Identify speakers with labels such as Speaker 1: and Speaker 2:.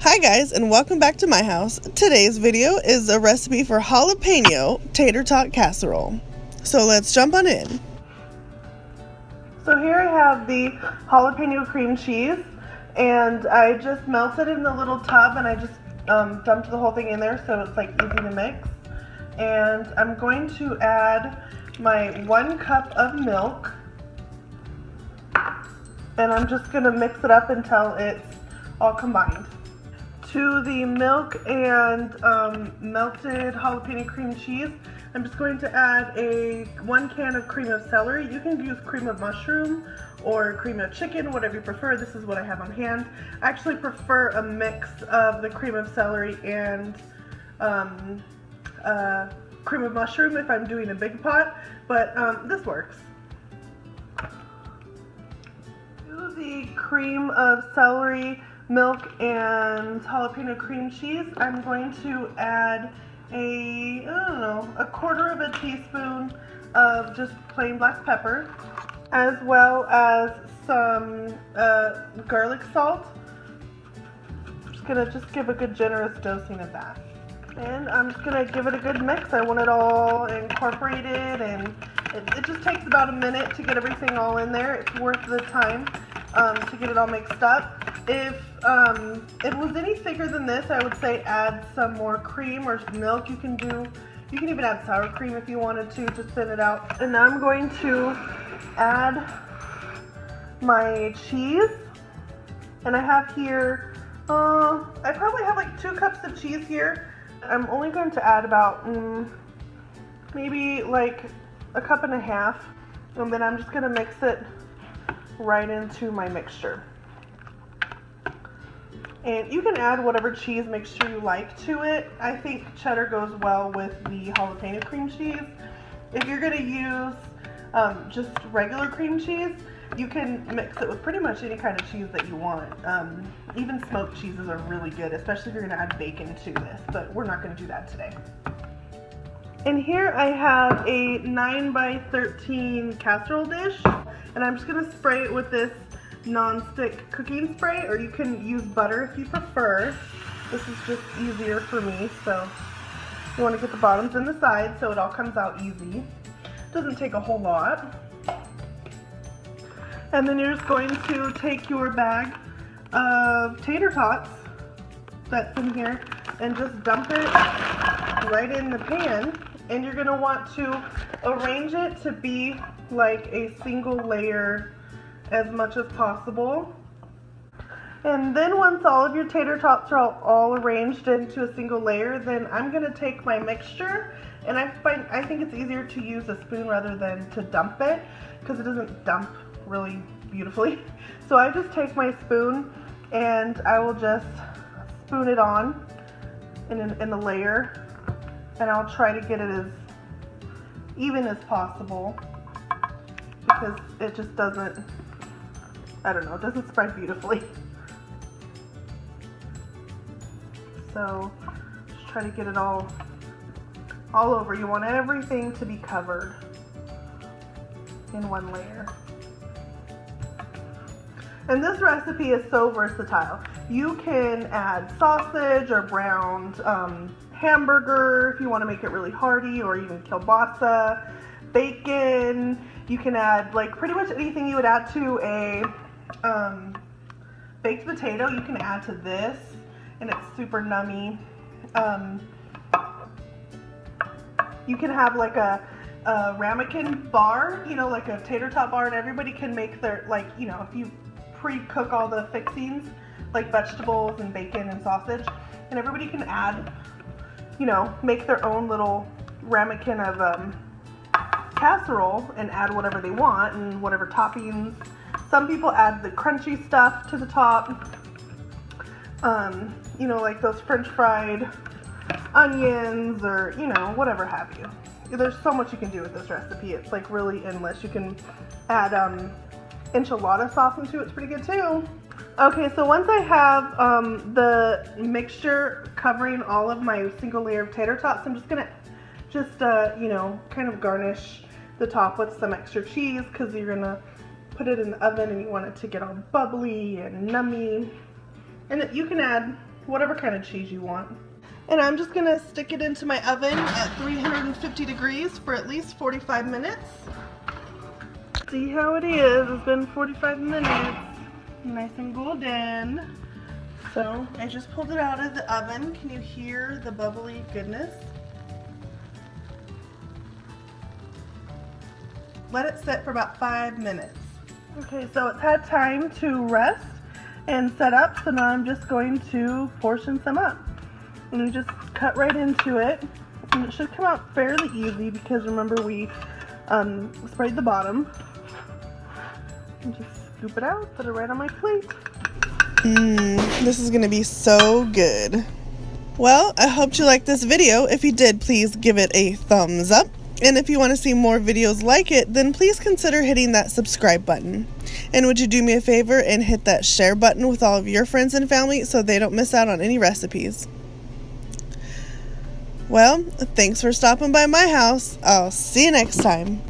Speaker 1: Hi guys, and welcome back to my house. Today's video is a recipe for jalapeno tater-tot casserole. So let's jump on in. So here I have the jalapeno cream cheese, and I just melted it in a little tub, and I just dumped the whole thing in there so it's like easy to mix. And I'm going to add my 1 cup of milk, and I'm just going to mix it up until it's all combined. To the milk and melted jalapeno cream cheese, I'm just going to add 1 can of cream of celery. You can use cream of mushroom or cream of chicken, whatever you prefer. This is what I have on hand. I actually prefer a mix of the cream of celery and cream of mushroom if I'm doing a big pot, but this works. To the cream of celery, milk, and jalapeno cream cheese, I'm going to add a 1/4 of a teaspoon of just plain black pepper, as well as some garlic salt. I'm just gonna give a good generous dosing of that. And I'm just gonna give it a good mix. I want it all incorporated, and it just takes about a minute to get everything all in there. It's worth the time to get it all mixed up. If it was any thicker than this, I would say add some more cream or milk. You can even add sour cream if you wanted to thin it out. And now I'm going to add my cheese. And I have here, I probably have like 2 cups of cheese here. I'm only going to add about maybe like 1.5 cups. And then I'm just gonna mix it right into my mixture. And you can add whatever cheese mixture you like to it. I think cheddar goes well with the jalapeno cream cheese. If you're gonna use just regular cream cheese, you can mix it with pretty much any kind of cheese that you want. Even smoked cheeses are really good, especially if you're gonna add bacon to this, but we're not gonna do that today. And here I have a 9x13 casserole dish, and I'm just gonna spray it with this non-stick cooking spray, or you can use butter if you prefer. This is just easier for me, so you want to get the bottoms and the sides so it all comes out easy. Doesn't take a whole lot. And then you're just going to take your bag of tater tots that's in here and just dump it right in the pan, and you're going to want to arrange it to be like a single layer as much as possible. And then once all of your tater tots are all arranged into a single layer, then I'm going to take my mixture, and I think it's easier to use a spoon rather than to dump it, because it doesn't dump really beautifully. So I just take my spoon and I will just spoon it on in a layer, and I'll try to get it as even as possible, because it just doesn't, I don't know, it doesn't spread beautifully. So just try to get it all over. You want everything to be covered in one layer. And this recipe is so versatile. You can add sausage or browned hamburger if you want to make it really hearty, or even kielbasa, bacon. You can add like pretty much anything you would add to a baked potato. You can add to this, and it's super nummy. You can have like a ramekin bar, you know, like a tater tot bar, and everybody can make their, like, you know, if you pre-cook all the fixings like vegetables and bacon and sausage, and everybody can add, you know, make their own little ramekin of casserole and add whatever they want and whatever toppings. Some people add the crunchy stuff to the top, you know, like those french fried onions, or, you know, whatever have you. There's so much you can do with this recipe. It's like really endless. You can add enchilada sauce into it. It's pretty good too. Okay, so once I have the mixture covering all of my single layer of tater tots, I'm just gonna you know, kind of garnish the top with some extra cheese, because you're gonna put it in the oven and you want it to get all bubbly and nummy. And you can add whatever kind of cheese you want. And I'm just gonna stick it into my oven at 350 degrees for at least 45 minutes. See how it is, it's been 45 minutes, nice and golden. So I just pulled it out of the oven. Can you hear the bubbly goodness? Let it sit for about 5 minutes. Okay, so it's had time to rest and set up, so now I'm just going to portion some up. And you just cut right into it, and it should come out fairly easy because remember we sprayed the bottom. And just scoop it out, put it right on my plate. This is gonna be so good. Well, I hope you liked this video. If you did, please give it a thumbs up. And if you want to see more videos like it, then please consider hitting that subscribe button. And would you do me a favor and hit that share button with all of your friends and family so they don't miss out on any recipes. Well, thanks for stopping by my house. I'll see you next time.